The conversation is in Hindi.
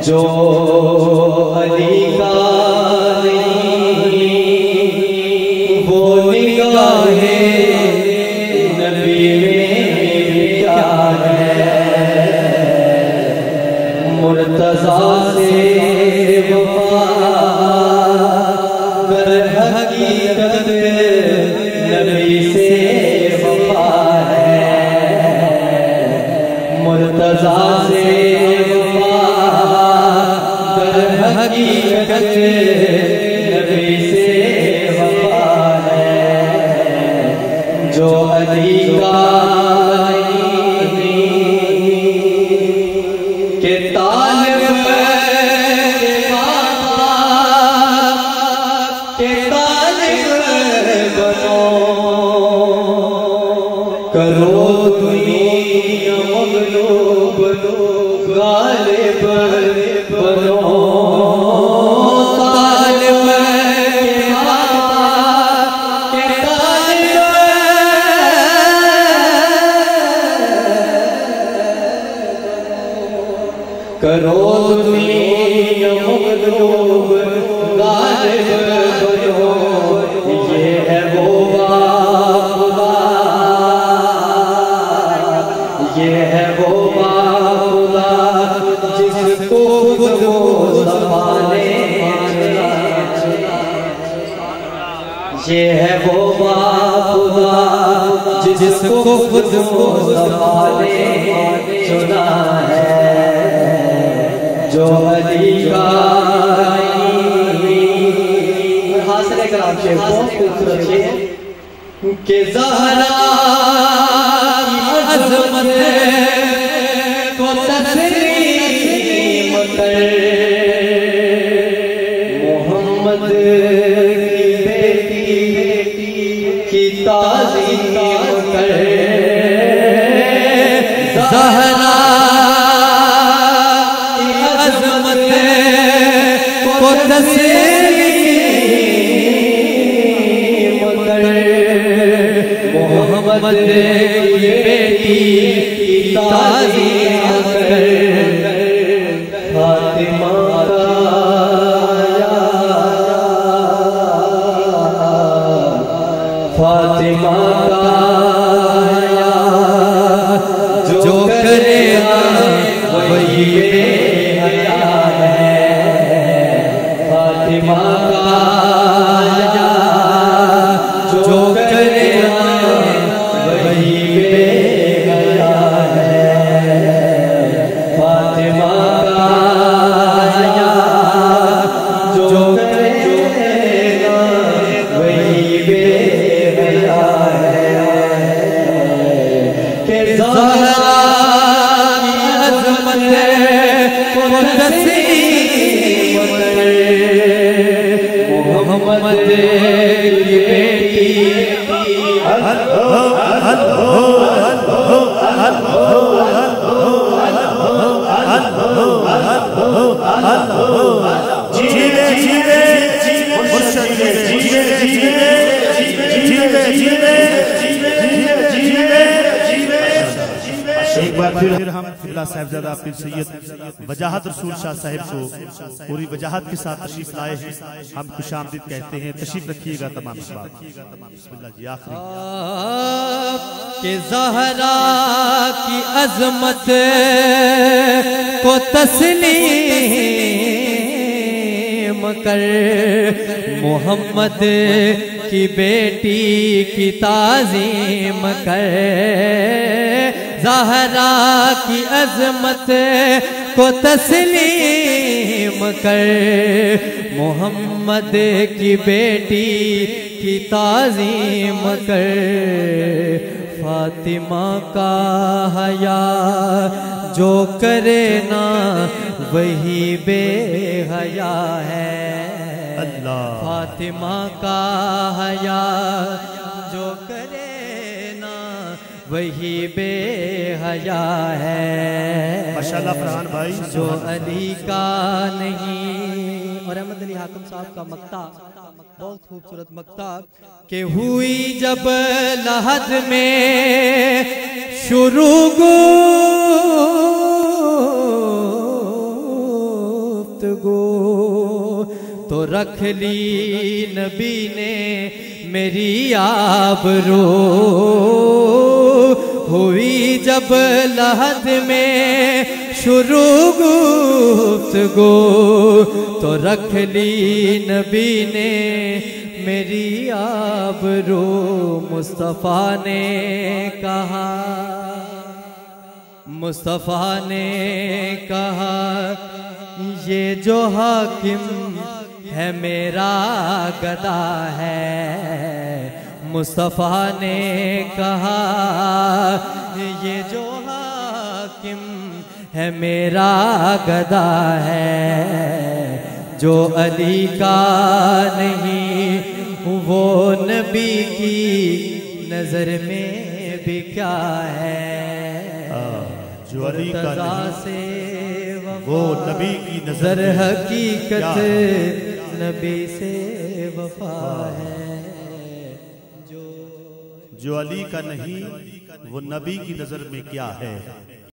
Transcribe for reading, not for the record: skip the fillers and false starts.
जो अली का नहीं वो निगाहे नबी में क्या है। मुर्तज़ा से वफा कर हकीकत नबी से वफा है। मुर्तज़ा से हकीकत नबी से वफा है। जो अली का के तालिब के तालिब बनो करो दुनिया मगलूब गालिब बनो। करो दुनिया मगलूब गालिब बनो। ये है वो खुदा, ये है वो खुदा जिसको खुद मुस्तफा ने चुना। ये है वो खुदा जिसको खुद मुस्तफा ने चुना है। जो अली का हासिल कलाम शेर बहुत खूबसूरत शेर के ज़हरा की अज़मत को तस्लीम कर। मोहम्मद की बेटी की ताज़ीम कर। ज़हरा को तस्लीम कर। मोहम्मद की बेटी की ताज़ीम कर। फातिमा फातिमा जो करेगा वही बेहया है। फातिमा जो करेगा वही बेहया है। फातिमा जो करेगा वही बेहया है। के ज़हरा की अज़मत को तस्लीम कर। मोहम्मद की बेटी एक बार फिर हम फिल्ला साहिबजादा पीर सैयद वजाहत रसूल शाह साहिब को पूरी वजाहत के साथ तशरीफ लाए हैं। हम खुशामदीद कहते हैं। तशरीफ रखिएगा तमाम बिस्मिल्लाह जी। आखिरी के ज़हरा की अज़मत को तस्लीम कर। मोहम्मद की बेटी की ताज़ीम कर। ज़हरा की अज़मत को तस्लीम कर। मोहम्मद की बेटी की ताज़ीम कर। फातिमा का हया जो करे ना वही बेहया है। अल्लाह। फातिमा का हया जो करे ना वही बेहया है। माशाल्लाह फरहान भाई। जो अली का नहीं। और अहमद अली हाकिम साहब का मक्ता बहुत खूबसूरत मक्ता के हुई जब लहद में शुरू रख ली नबी ने मेरी आबरू। हुई जब लहद में शुरू गुफ्तगू तो रख ली नबी ने मेरी आबरू। मुस्तफ़ा ने कहा, मुस्तफ़ा ने कहा ये जो हाकिम है मेरा गदा है। मुस्तफ़ा ने कहा ये जो हाकिम है मेरा गदा है। जो अली का नहीं वो नबी की नजर में भी क्या है। जो अली का से वो नबी की नजर हकीकत नबी से वफा है। जो अली का नहीं वो नबी की नजर में क्या है।